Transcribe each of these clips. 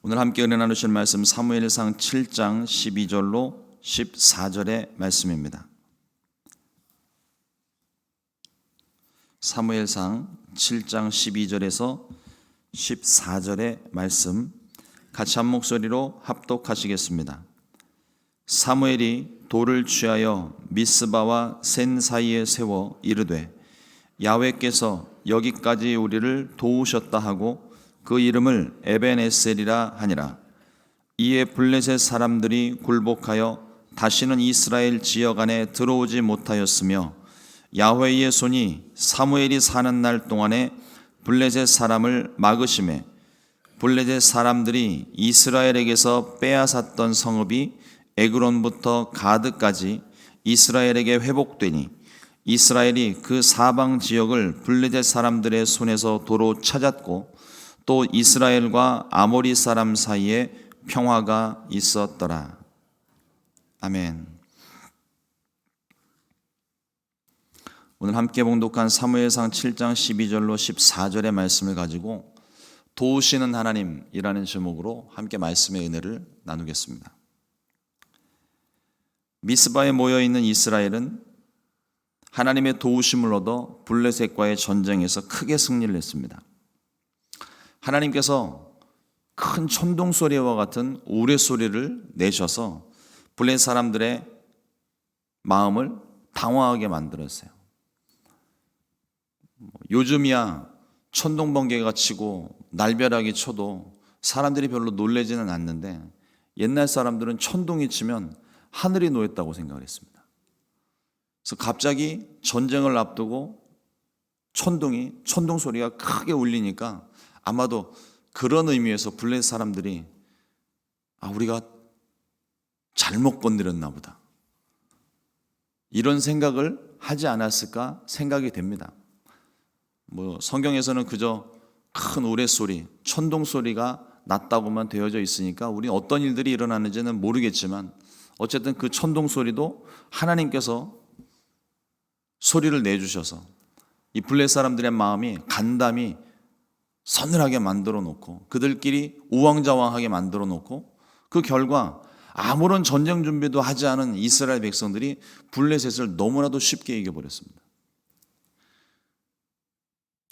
오늘 함께 은혜 나누실 말씀 사무엘상 7장 12절로 14절의 말씀입니다. 사무엘상 7장 12절에서 14절의 말씀 같이 한 목소리로 합독하시겠습니다. 사무엘이 돌을 취하여 미스바와 센 사이에 세워 이르되 야훼께서 여기까지 우리를 도우셨다 하고 그 이름을 에벤에셀이라 하니라. 이에 블레셋 사람들이 굴복하여 다시는 이스라엘 지역 안에 들어오지 못하였으며 야훼의 손이 사무엘이 사는 날 동안에 블레셋 사람을 막으심에 블레셋 사람들이 이스라엘에게서 빼앗았던 성읍이 에그론부터 가드까지 이스라엘에게 회복되니 이스라엘이 그 사방 지역을 블레셋 사람들의 손에서 도로 찾았고 또 이스라엘과 아모리 사람 사이에 평화가 있었더라. 아멘. 오늘 함께 봉독한 사무엘상 7장 12절로 14절의 말씀을 가지고 도우시는 하나님이라는 제목으로 함께 말씀의 은혜를 나누겠습니다. 미스바에 모여있는 이스라엘은 하나님의 도우심을 얻어 블레셋과의 전쟁에서 크게 승리를 했습니다. 하나님께서 큰 천둥소리와 같은 우레소리를 내셔서 블레셋 사람들의 마음을 당황하게 만들었어요. 요즘이야 천둥번개가 치고 날벼락이 쳐도 사람들이 별로 놀라지는 않는데 옛날 사람들은 천둥이 치면 하늘이 놓였다고 생각을 했습니다. 그래서 갑자기 전쟁을 앞두고 천둥 소리가 크게 울리니까 아마도 그런 의미에서 블레셋 사람들이 우리가 잘못 건드렸나 보다, 이런 생각을 하지 않았을까 생각이 됩니다. 성경에서는 그저 큰 우레소리, 천둥소리가 났다고만 되어져 있으니까 우리는 어떤 일들이 일어나는지는 모르겠지만 어쨌든 그 천둥소리도 하나님께서 소리를 내주셔서 이 블레셋 사람들의 마음이 간담이 서늘하게 만들어 놓고 그들끼리 우왕좌왕하게 만들어 놓고 그 결과 아무런 전쟁 준비도 하지 않은 이스라엘 백성들이 블레셋을 너무나도 쉽게 이겨버렸습니다.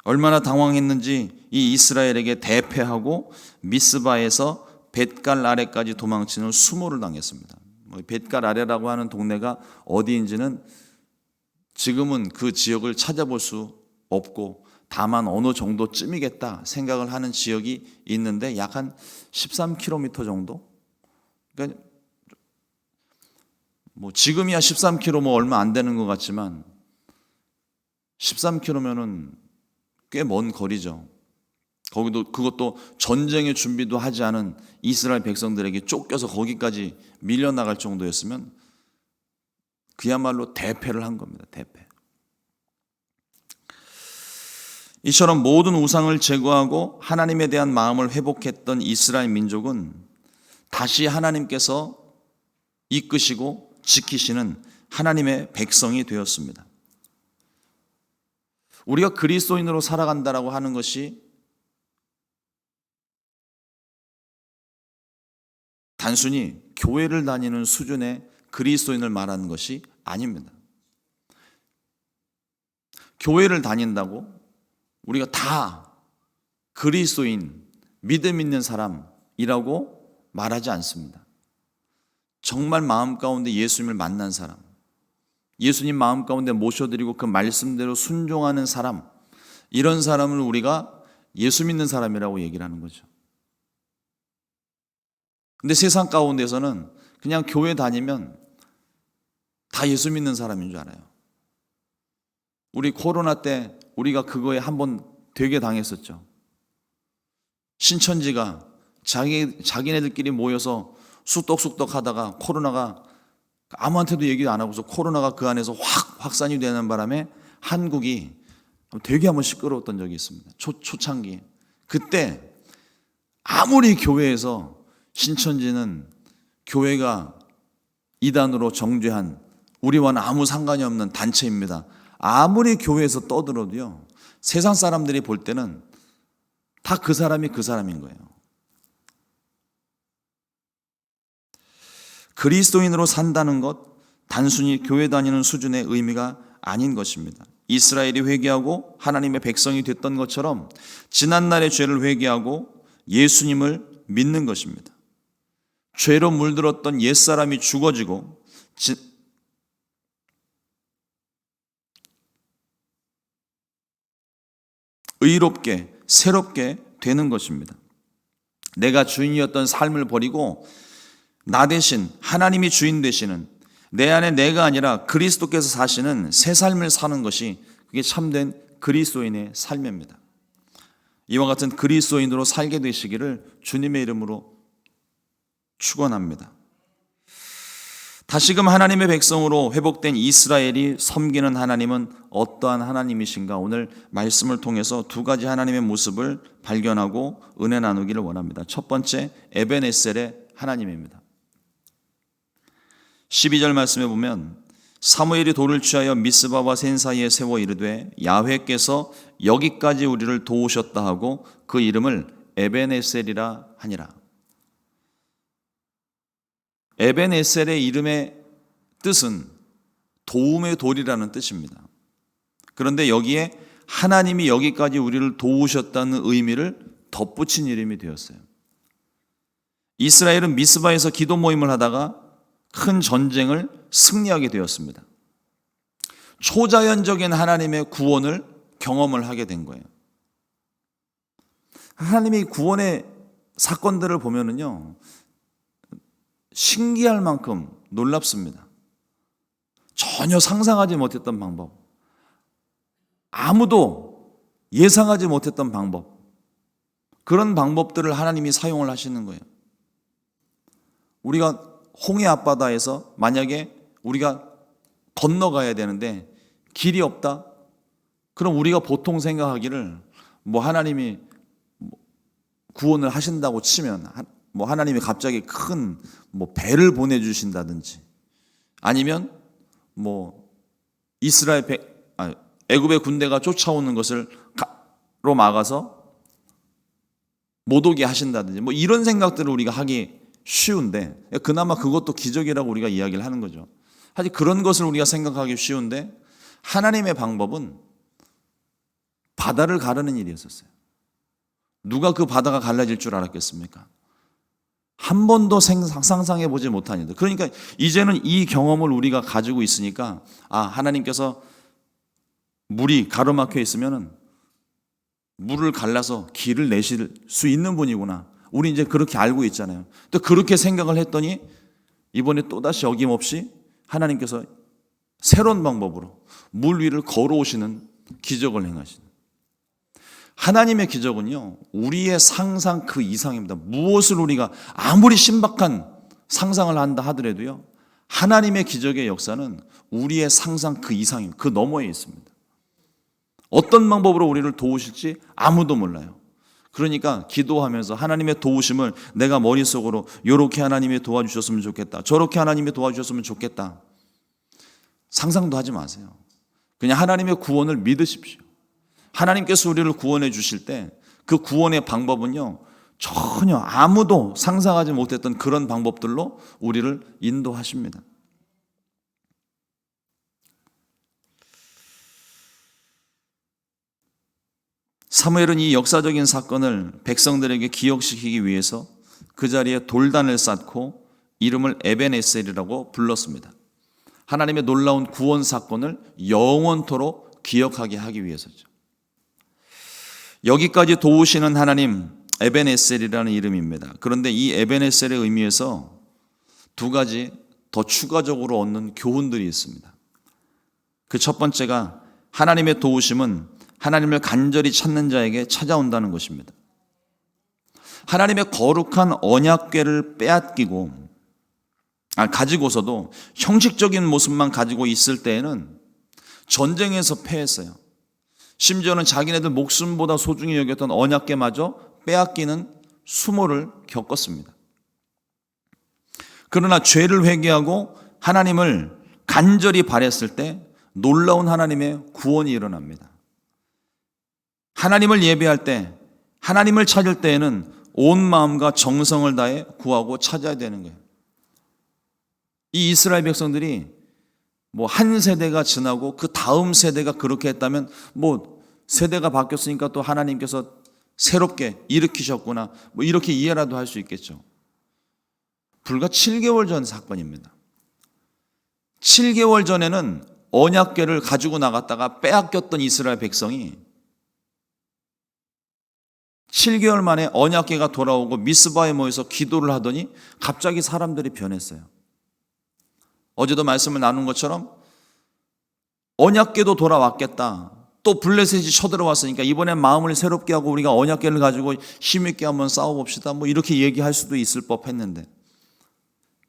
얼마나 당황했는지 이 이스라엘에게 대패하고 미스바에서 벳갈 아래까지 도망치는 수모를 당했습니다. 벳갈 아래라고 하는 동네가 어디인지는 지금은 그 지역을 찾아볼 수 없고 다만 어느 정도쯤이겠다 생각을 하는 지역이 있는데 약 한 13km 정도? 그러니까 지금이야 13km 얼마 안 되는 것 같지만 13km면은 꽤 먼 거리죠. 그것도 전쟁의 준비도 하지 않은 이스라엘 백성들에게 쫓겨서 거기까지 밀려나갈 정도였으면 그야말로 대패를 한 겁니다. 대패. 이처럼 모든 우상을 제거하고 하나님에 대한 마음을 회복했던 이스라엘 민족은 다시 하나님께서 이끄시고 지키시는 하나님의 백성이 되었습니다. 우리가 그리스도인으로 살아간다라고 하는 것이 단순히 교회를 다니는 수준의 그리스도인을 말하는 것이 아닙니다. 교회를 다닌다고 우리가 다 그리스도인, 믿음 있는 사람이라고 말하지 않습니다. 정말 마음 가운데 예수님을 만난 사람, 예수님 마음 가운데 모셔드리고 그 말씀대로 순종하는 사람, 이런 사람을 우리가 예수 믿는 사람이라고 얘기를 하는 거죠. 근데 세상 가운데서는 그냥 교회 다니면 다 예수 믿는 사람인 줄 알아요. 우리 코로나 때 우리가 그거에 한번 되게 당했었죠. 신천지가 자기네들끼리 모여서 쑥떡쑥떡 하다가 코로나가 아무한테도 얘기 안 하고서 코로나가 그 안에서 확산이 되는 바람에 한국이 되게 한번 시끄러웠던 적이 있습니다. 초창기. 그때 아무리 교회에서 신천지는 교회가 이단으로 정죄한 우리와는 아무 상관이 없는 단체입니다, 아무리 교회에서 떠들어도요, 세상 사람들이 볼 때는 다 그 사람이 그 사람인 거예요. 그리스도인으로 산다는 것 단순히 교회 다니는 수준의 의미가 아닌 것입니다. 이스라엘이 회개하고 하나님의 백성이 됐던 것처럼 지난날의 죄를 회개하고 예수님을 믿는 것입니다. 죄로 물들었던 옛사람이 죽어지고 의롭게 새롭게 되는 것입니다. 내가 주인이었던 삶을 버리고 나 대신 하나님이 주인 되시는, 내 안에 내가 아니라 그리스도께서 사시는 새 삶을 사는 것이 그게 참된 그리스도인의 삶입니다. 이와 같은 그리스도인으로 살게 되시기를 주님의 이름으로 축원합니다. 다시금 하나님의 백성으로 회복된 이스라엘이 섬기는 하나님은 어떠한 하나님이신가? 오늘 말씀을 통해서 두 가지 하나님의 모습을 발견하고 은혜 나누기를 원합니다. 첫 번째, 에벤에셀의 하나님입니다. 12절 말씀에 보면 사무엘이 돌을 취하여 미스바와 센 사이에 세워 이르되 야훼께서 여기까지 우리를 도우셨다 하고 그 이름을 에벤에셀이라 하니라. 에벤에셀의 이름의 뜻은 도움의 돌이라는 뜻입니다. 그런데 여기에 하나님이 여기까지 우리를 도우셨다는 의미를 덧붙인 이름이 되었어요. 이스라엘은 미스바에서 기도 모임을 하다가 큰 전쟁을 승리하게 되었습니다. 초자연적인 하나님의 구원을 경험을 하게 된 거예요. 하나님이 구원의 사건들을 보면은요, 신기할 만큼 놀랍습니다. 전혀 상상하지 못했던 방법, 아무도 예상하지 못했던 방법, 그런 방법들을 하나님이 사용을 하시는 거예요. 우리가 홍해 앞바다에서 만약에 우리가 건너가야 되는데 길이 없다? 그럼 우리가 보통 생각하기를 하나님이 구원을 하신다고 치면 하나님이 갑자기 큰 배를 보내주신다든지 아니면 애굽의 군대가 쫓아오는 것을 로 막아서 못 오게 하신다든지 이런 생각들을 우리가 하기 쉬운데, 그나마 그것도 기적이라고 우리가 이야기를 하는 거죠. 사실 그런 것을 우리가 생각하기 쉬운데 하나님의 방법은 바다를 가르는 일이었었어요. 누가 그 바다가 갈라질 줄 알았겠습니까? 한 번도 상상해 보지 못한 일. 그러니까 이제는 이 경험을 우리가 가지고 있으니까 하나님께서 물이 가로막혀 있으면은 물을 갈라서 길을 내실 수 있는 분이구나. 우리 이제 그렇게 알고 있잖아요. 또 그렇게 생각을 했더니 이번에 또다시 어김없이 하나님께서 새로운 방법으로 물 위를 걸어오시는 기적을 행하시는. 하나님의 기적은요, 우리의 상상 그 이상입니다. 무엇을 우리가 아무리 신박한 상상을 한다 하더라도요, 하나님의 기적의 역사는 우리의 상상 그 이상입니다. 그 너머에 있습니다. 어떤 방법으로 우리를 도우실지 아무도 몰라요. 그러니까 기도하면서 하나님의 도우심을 내가 머릿속으로 이렇게 하나님이 도와주셨으면 좋겠다, 저렇게 하나님이 도와주셨으면 좋겠다, 상상도 하지 마세요. 그냥 하나님의 구원을 믿으십시오. 하나님께서 우리를 구원해 주실 때 그 구원의 방법은요, 전혀 아무도 상상하지 못했던 그런 방법들로 우리를 인도하십니다. 사무엘은 이 역사적인 사건을 백성들에게 기억시키기 위해서 그 자리에 돌단을 쌓고 이름을 에벤에셀이라고 불렀습니다. 하나님의 놀라운 구원 사건을 영원토록 기억하게 하기 위해서죠. 여기까지 도우시는 하나님, 에벤에셀이라는 이름입니다. 그런데 이 에벤에셀의 의미에서 두 가지 더 추가적으로 얻는 교훈들이 있습니다. 그 첫 번째가 하나님의 도우심은 하나님을 간절히 찾는 자에게 찾아온다는 것입니다. 하나님의 거룩한 언약궤를 가지고서도 형식적인 모습만 가지고 있을 때에는 전쟁에서 패했어요. 심지어는 자기네들 목숨보다 소중히 여겼던 언약궤마저 빼앗기는 수모를 겪었습니다. 그러나 죄를 회개하고 하나님을 간절히 바랬을 때 놀라운 하나님의 구원이 일어납니다. 하나님을 예배할 때, 하나님을 찾을 때에는 온 마음과 정성을 다해 구하고 찾아야 되는 거예요. 이 이스라엘 백성들이 뭐 한 세대가 지나고 그 다음 세대가 그렇게 했다면 뭐 세대가 바뀌었으니까 또 하나님께서 새롭게 일으키셨구나, 뭐 이렇게 이해라도 할 수 있겠죠. 불과 7개월 전 사건입니다. 7개월 전에는 언약궤를 가지고 나갔다가 빼앗겼던 이스라엘 백성이 7개월 만에 언약궤가 돌아오고 미스바에 모여서 기도를 하더니 갑자기 사람들이 변했어요. 어제도 말씀을 나눈 것처럼 언약궤도 돌아왔겠다, 또 블레셋이 쳐들어왔으니까 이번엔 마음을 새롭게 하고 우리가 언약궤를 가지고 힘있게 한번 싸워봅시다, 뭐 이렇게 얘기할 수도 있을 법했는데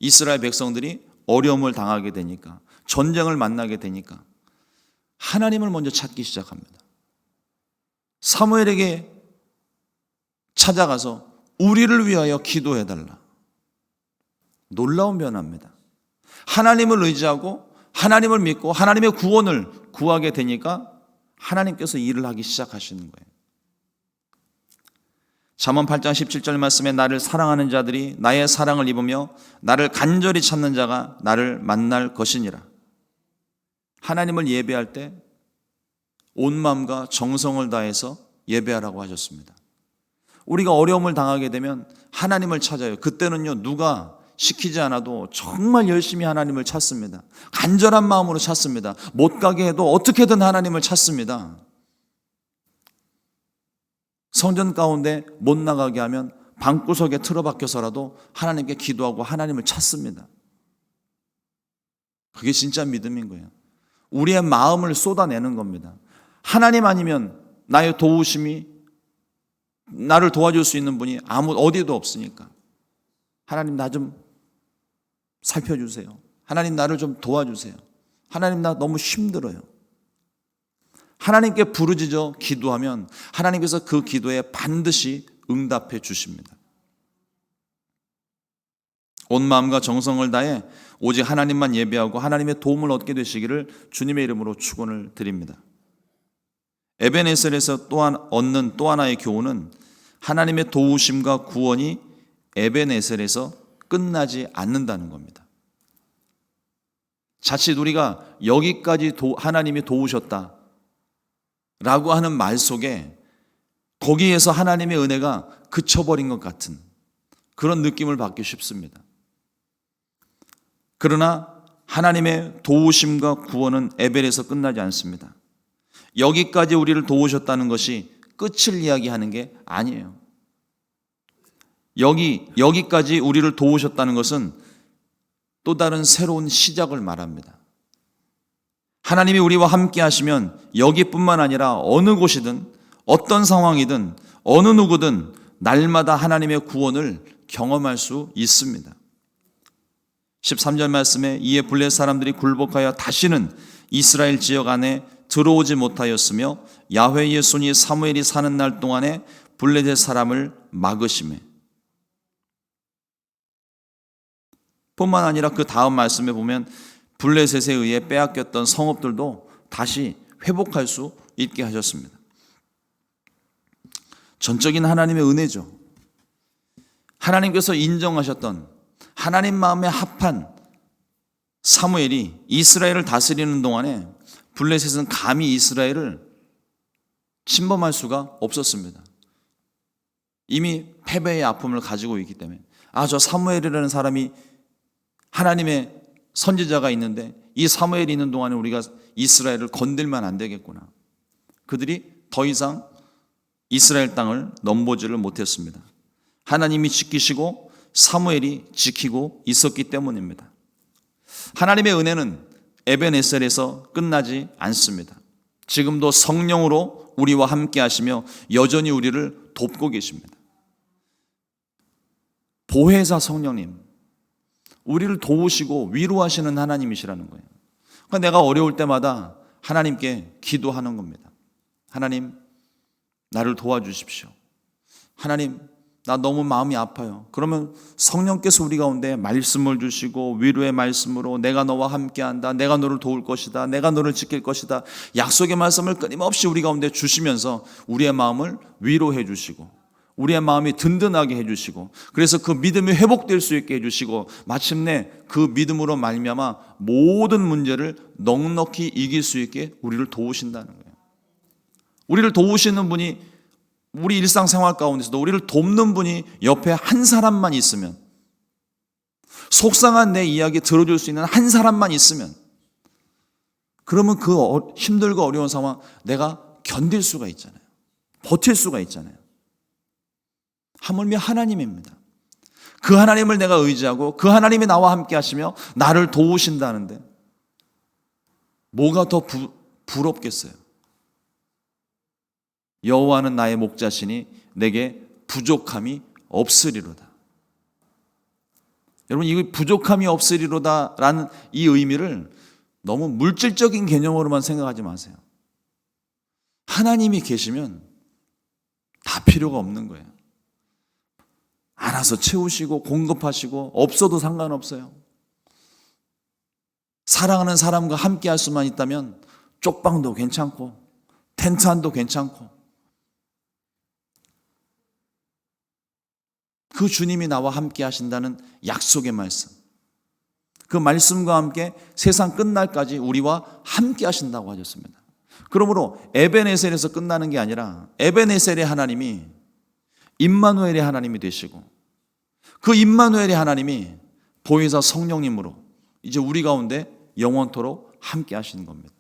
이스라엘 백성들이 어려움을 당하게 되니까, 전쟁을 만나게 되니까 하나님을 먼저 찾기 시작합니다. 사무엘에게 찾아가서 우리를 위하여 기도해달라. 놀라운 변화입니다. 하나님을 의지하고 하나님을 믿고 하나님의 구원을 구하게 되니까 하나님께서 일을 하기 시작하시는 거예요. 잠언 8장 17절 말씀에 나를 사랑하는 자들이 나의 사랑을 입으며 나를 간절히 찾는 자가 나를 만날 것이니라. 하나님을 예배할 때 온 마음과 정성을 다해서 예배하라고 하셨습니다. 우리가 어려움을 당하게 되면 하나님을 찾아요. 그때는요, 누가 시키지 않아도 정말 열심히 하나님을 찾습니다. 간절한 마음으로 찾습니다. 못 가게 해도 어떻게든 하나님을 찾습니다. 성전 가운데 못 나가게 하면 방구석에 틀어박혀서라도 하나님께 기도하고 하나님을 찾습니다. 그게 진짜 믿음인 거예요. 우리의 마음을 쏟아내는 겁니다. 하나님 아니면 나의 도우심이, 나를 도와줄 수 있는 분이 어디도 없으니까 하나님 나 좀 살펴주세요. 하나님 나를 좀 도와주세요. 하나님 나 너무 힘들어요. 하나님께 부르짖어 기도하면 하나님께서 그 기도에 반드시 응답해 주십니다. 온 마음과 정성을 다해 오직 하나님만 예배하고 하나님의 도움을 얻게 되시기를 주님의 이름으로 축원을 드립니다. 에벤에셀에서 또한 얻는 또 하나의 교훈은 하나님의 도우심과 구원이 에벤에셀에서 끝나지 않는다는 겁니다. 자칫 우리가 여기까지 하나님이 도우셨다 라고 하는 말 속에 거기에서 하나님의 은혜가 그쳐버린 것 같은 그런 느낌을 받기 쉽습니다. 그러나 하나님의 도우심과 구원은 에벨에서 끝나지 않습니다. 여기까지 우리를 도우셨다는 것이 끝을 이야기하는 게 아니에요. 여기까지 우리를 도우셨다는 것은 또 다른 새로운 시작을 말합니다. 하나님이 우리와 함께 하시면 여기뿐만 아니라 어느 곳이든 어떤 상황이든 어느 누구든 날마다 하나님의 구원을 경험할 수 있습니다. 13절 말씀에 이에 블레셋 사람들이 굴복하여 다시는 이스라엘 지역 안에 들어오지 못하였으며 야훼의 손이 사무엘이 사는 날 동안에 블레셋 사람을 막으시매. 뿐만 아니라 그 다음 말씀에 보면 블레셋에 의해 빼앗겼던 성읍들도 다시 회복할 수 있게 하셨습니다. 전적인 하나님의 은혜죠. 하나님께서 인정하셨던 하나님 마음에 합한 사무엘이 이스라엘을 다스리는 동안에 블레셋은 감히 이스라엘을 침범할 수가 없었습니다. 이미 패배의 아픔을 가지고 있기 때문에 저 사무엘이라는 사람이 하나님의 선지자가 있는데 이 사무엘이 있는 동안에 우리가 이스라엘을 건들면 안 되겠구나. 그들이 더 이상 이스라엘 땅을 넘보지를 못했습니다. 하나님이 지키시고 사무엘이 지키고 있었기 때문입니다. 하나님의 은혜는 에벤에셀에서 끝나지 않습니다. 지금도 성령으로 우리와 함께 하시며 여전히 우리를 돕고 계십니다. 보혜사 성령님, 우리를 도우시고 위로하시는 하나님이시라는 거예요. 그러니까 내가 어려울 때마다 하나님께 기도하는 겁니다. 하나님, 나를 도와주십시오. 하나님, 나 너무 마음이 아파요. 그러면 성령께서 우리 가운데 말씀을 주시고 위로의 말씀으로 내가 너와 함께한다, 내가 너를 도울 것이다, 내가 너를 지킬 것이다, 약속의 말씀을 끊임없이 우리 가운데 주시면서 우리의 마음을 위로해 주시고 우리의 마음이 든든하게 해주시고, 그래서 그 믿음이 회복될 수 있게 해주시고, 마침내 그 믿음으로 말미암아 모든 문제를 넉넉히 이길 수 있게 우리를 도우신다는 거예요. 우리를 도우시는 분이, 우리 일상생활 가운데서도 우리를 돕는 분이 옆에 한 사람만 있으면, 속상한 내 이야기 들어줄 수 있는 한 사람만 있으면, 그러면 그 힘들고 어려운 상황 내가 견딜 수가 있잖아요. 버틸 수가 있잖아요. 하물며 하나님입니다. 그 하나님을 내가 의지하고 그 하나님이 나와 함께 하시며 나를 도우신다는데 뭐가 더 부럽겠어요? 여호와는 나의 목자시니 내게 부족함이 없으리로다. 여러분, 이 부족함이 없으리로다라는 이 의미를 너무 물질적인 개념으로만 생각하지 마세요. 하나님이 계시면 다 필요가 없는 거예요. 알아서 채우시고 공급하시고 없어도 상관없어요. 사랑하는 사람과 함께 할 수만 있다면 쪽방도 괜찮고 텐트 안도 괜찮고, 그 주님이 나와 함께 하신다는 약속의 말씀, 그 말씀과 함께 세상 끝날까지 우리와 함께 하신다고 하셨습니다. 그러므로 에베네셀에서 끝나는 게 아니라 에베네셀의 하나님이 임마누엘의 하나님이 되시고, 그 임마누엘의 하나님이 보혜사 성령님으로 이제 우리 가운데 영원토록 함께 하시는 겁니다.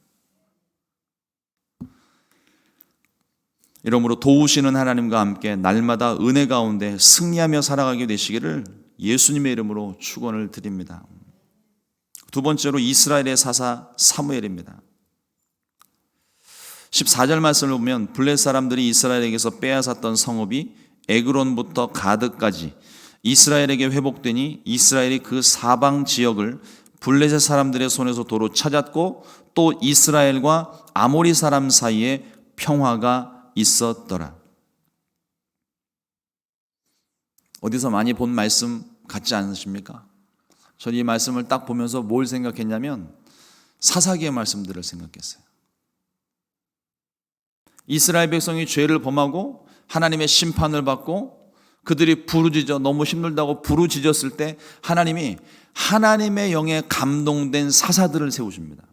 이러므로 도우시는 하나님과 함께 날마다 은혜 가운데 승리하며 살아가게 되시기를 예수님의 이름으로 축원을 드립니다. 두 번째로 이스라엘의 사사 사무엘입니다. 14절 말씀을 보면 블레 사람들이 이스라엘에게서 빼앗았던 성읍이 에그론부터 가드까지 이스라엘에게 회복되니 이스라엘이 그 사방 지역을 블레셋 사람들의 손에서 도로 찾았고 또 이스라엘과 아모리 사람 사이에 평화가 있었더라. 어디서 많이 본 말씀 같지 않으십니까? 저는 이 말씀을 딱 보면서 뭘 생각했냐면 사사기의 말씀들을 생각했어요. 이스라엘 백성이 죄를 범하고 하나님의 심판을 받고 그들이 부르짖어 너무 힘들다고 부르짖었을 때 하나님이 하나님의 영에 감동된 사사들을 세우십니다.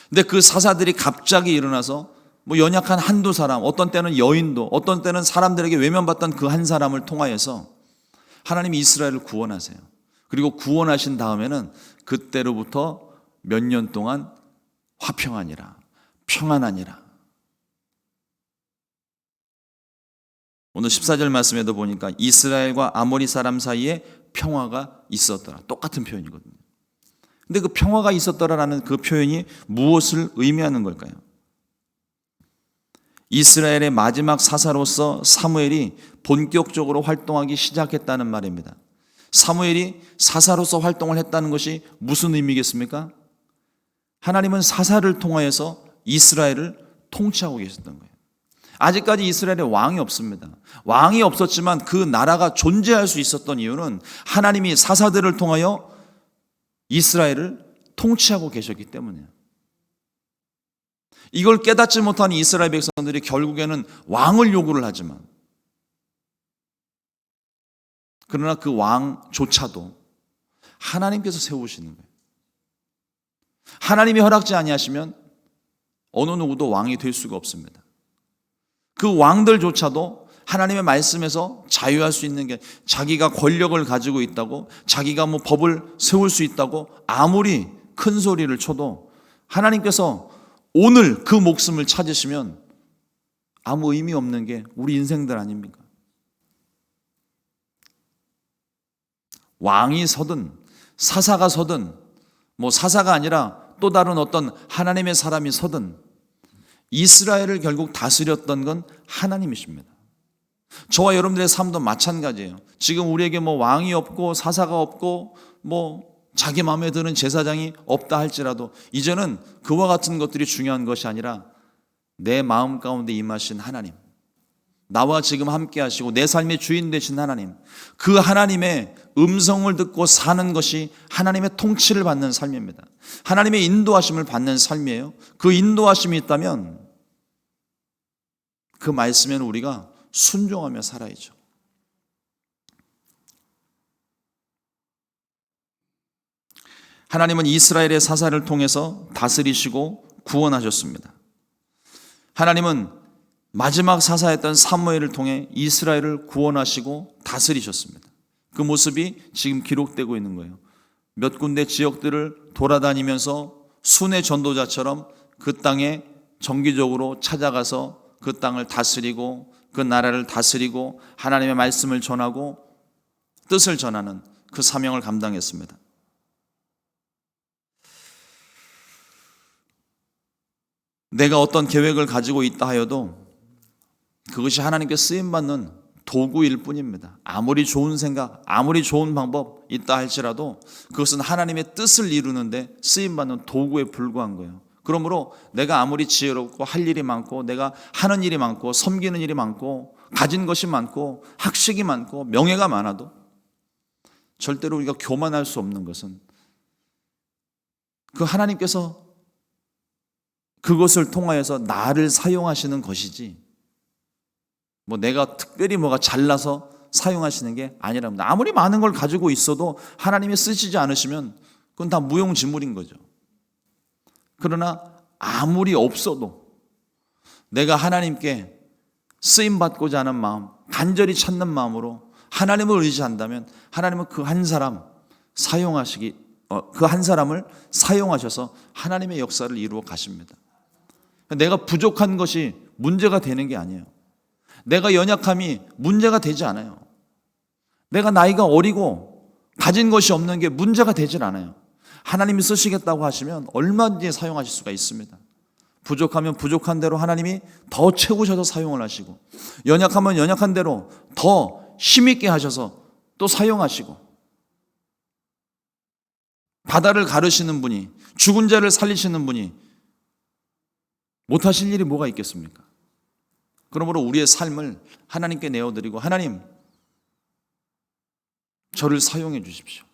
근데 그 사사들이 갑자기 일어나서 뭐 연약한 한두 사람, 어떤 때는 여인도, 어떤 때는 사람들에게 외면받던 그 한 사람을 통하여서 하나님이 이스라엘을 구원하세요. 그리고 구원하신 다음에는 그때로부터 몇 년 동안 화평하니라, 평안하니라. 오늘 14절 말씀에도 보니까 이스라엘과 아모리 사람 사이에 평화가 있었더라. 똑같은 표현이거든요. 근데 그 평화가 있었더라라는 그 표현이 무엇을 의미하는 걸까요? 이스라엘의 마지막 사사로서 사무엘이 본격적으로 활동하기 시작했다는 말입니다. 사무엘이 사사로서 활동을 했다는 것이 무슨 의미겠습니까? 하나님은 사사를 통하여서 이스라엘을 통치하고 계셨던 거예요. 아직까지 이스라엘에 왕이 없습니다. 왕이 없었지만 그 나라가 존재할 수 있었던 이유는 하나님이 사사들을 통하여 이스라엘을 통치하고 계셨기 때문이에요. 이걸 깨닫지 못한 이스라엘 백성들이 결국에는 왕을 요구를 하지만, 그러나 그 왕조차도 하나님께서 세우시는 거예요. 하나님이 허락지 아니하시면 어느 누구도 왕이 될 수가 없습니다. 그 왕들조차도 하나님의 말씀에서 자유할 수 있는 게, 자기가 권력을 가지고 있다고, 자기가 뭐 법을 세울 수 있다고 아무리 큰 소리를 쳐도 하나님께서 오늘 그 목숨을 찾으시면 아무 의미 없는 게 우리 인생들 아닙니까? 왕이 서든 사사가 서든, 뭐 사사가 아니라 또 다른 어떤 하나님의 사람이 서든 이스라엘을 결국 다스렸던 건 하나님이십니다. 저와 여러분들의 삶도 마찬가지예요. 지금 우리에게 뭐 왕이 없고 사사가 없고 뭐 자기 마음에 드는 제사장이 없다 할지라도 이제는 그와 같은 것들이 중요한 것이 아니라 내 마음 가운데 임하신 하나님, 나와 지금 함께 하시고 내 삶의 주인 되신 하나님, 그 하나님의 음성을 듣고 사는 것이 하나님의 통치를 받는 삶입니다. 하나님의 인도하심을 받는 삶이에요. 그 인도하심이 있다면 그 말씀에는 우리가 순종하며 살아야죠. 하나님은 이스라엘의 사사를 통해서 다스리시고 구원하셨습니다. 하나님은 마지막 사사였던 사무엘을 통해 이스라엘을 구원하시고 다스리셨습니다. 그 모습이 지금 기록되고 있는 거예요. 몇 군데 지역들을 돌아다니면서 순회 전도자처럼 그 땅에 정기적으로 찾아가서 그 땅을 다스리고 그 나라를 다스리고 하나님의 말씀을 전하고 뜻을 전하는 그 사명을 감당했습니다. 내가 어떤 계획을 가지고 있다 하여도 그것이 하나님께 쓰임받는 도구일 뿐입니다. 아무리 좋은 생각, 아무리 좋은 방법 있다 할지라도 그것은 하나님의 뜻을 이루는데 쓰임받는 도구에 불과한 거예요. 그러므로 내가 아무리 지혜롭고 할 일이 많고 내가 하는 일이 많고 섬기는 일이 많고 가진 것이 많고 학식이 많고 명예가 많아도 절대로 우리가 교만할 수 없는 것은 그 하나님께서 그것을 통하여서 나를 사용하시는 것이지 뭐 내가 특별히 뭐가 잘나서 사용하시는 게 아니랍니다. 아무리 많은 걸 가지고 있어도 하나님이 쓰시지 않으시면 그건 다 무용지물인 거죠. 그러나 아무리 없어도 내가 하나님께 쓰임받고자 하는 마음, 간절히 찾는 마음으로 하나님을 의지한다면 하나님은 그 한 사람 그 한 사람을 사용하셔서 하나님의 역사를 이루어 가십니다. 내가 부족한 것이 문제가 되는 게 아니에요. 내가 연약함이 문제가 되지 않아요. 내가 나이가 어리고 가진 것이 없는 게 문제가 되질 않아요. 하나님이 쓰시겠다고 하시면 얼마든지 사용하실 수가 있습니다. 부족하면 부족한 대로 하나님이 더 채우셔서 사용을 하시고 연약하면 연약한 대로 더 힘있게 하셔서 또 사용하시고 바다를 가르시는 분이 죽은 자를 살리시는 분이 못하실 일이 뭐가 있겠습니까? 그러므로 우리의 삶을 하나님께 내어드리고 하나님 저를 사용해 주십시오.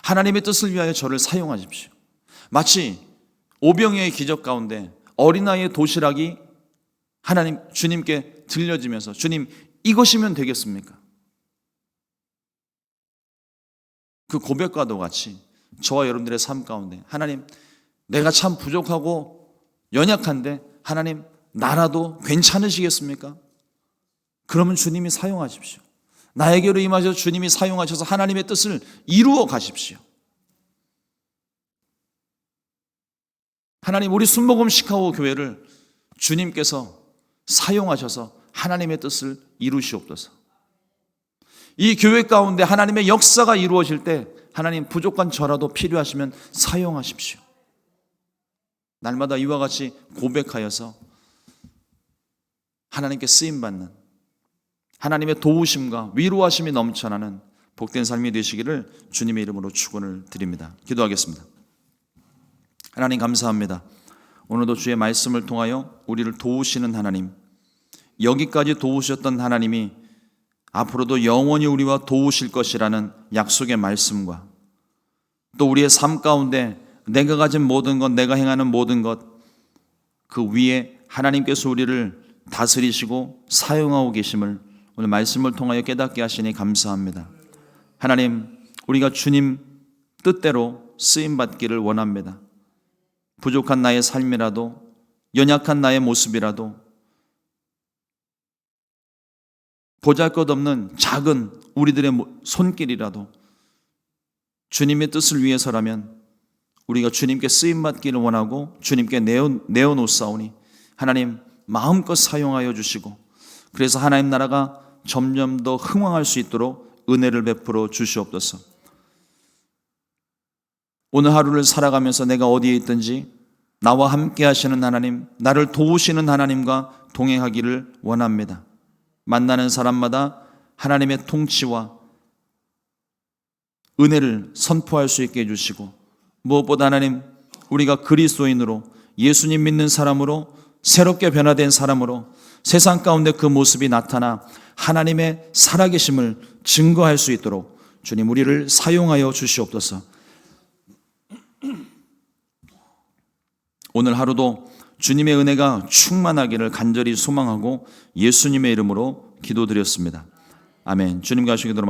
하나님의 뜻을 위하여 저를 사용하십시오. 마치 오병이어의 기적 가운데 어린아이의 도시락이 하나님 주님께 들려지면서 주님 이것이면 되겠습니까? 그 고백과도 같이 저와 여러분들의 삶 가운데 하나님 내가 참 부족하고 연약한데 하나님 나라도 괜찮으시겠습니까? 그러면 주님이 사용하십시오. 나에게로 임하셔서 주님이 사용하셔서 하나님의 뜻을 이루어 가십시오. 하나님 우리 순복음 시카고 교회를 주님께서 사용하셔서 하나님의 뜻을 이루시옵소서. 이 교회 가운데 하나님의 역사가 이루어질 때 하나님 부족한 저라도 필요하시면 사용하십시오. 날마다 이와 같이 고백하여서 하나님께 쓰임받는 하나님의 도우심과 위로하심이 넘쳐나는 복된 삶이 되시기를 주님의 이름으로 축원을 드립니다. 기도하겠습니다. 하나님 감사합니다. 오늘도 주의 말씀을 통하여 우리를 도우시는 하나님, 여기까지 도우셨던 하나님이 앞으로도 영원히 우리와 도우실 것이라는 약속의 말씀과 또 우리의 삶 가운데 내가 가진 모든 것, 내가 행하는 모든 것, 그 위에 하나님께서 우리를 다스리시고 사용하고 계심을 오늘 말씀을 통하여 깨닫게 하시니 감사합니다. 하나님, 우리가 주님 뜻대로 쓰임받기를 원합니다. 부족한 나의 삶이라도, 연약한 나의 모습이라도, 보잘것없는 작은 우리들의 손길이라도 주님의 뜻을 위해서라면 우리가 주님께 쓰임받기를 원하고 주님께 내어놓사오니 하나님 마음껏 사용하여 주시고 그래서 하나님 나라가 점점 더 흥왕할 수 있도록 은혜를 베풀어 주시옵소서. 오늘 하루를 살아가면서 내가 어디에 있든지 나와 함께 하시는 하나님, 나를 도우시는 하나님과 동행하기를 원합니다. 만나는 사람마다 하나님의 통치와 은혜를 선포할 수 있게 해주시고 무엇보다 하나님 우리가 그리스도인으로 예수님 믿는 사람으로 새롭게 변화된 사람으로 세상 가운데 그 모습이 나타나 하나님의 살아계심을 증거할 수 있도록 주님 우리를 사용하여 주시옵소서. 오늘 하루도 주님의 은혜가 충만하기를 간절히 소망하고 예수님의 이름으로 기도드렸습니다. 아멘. 주님과 하신 기도로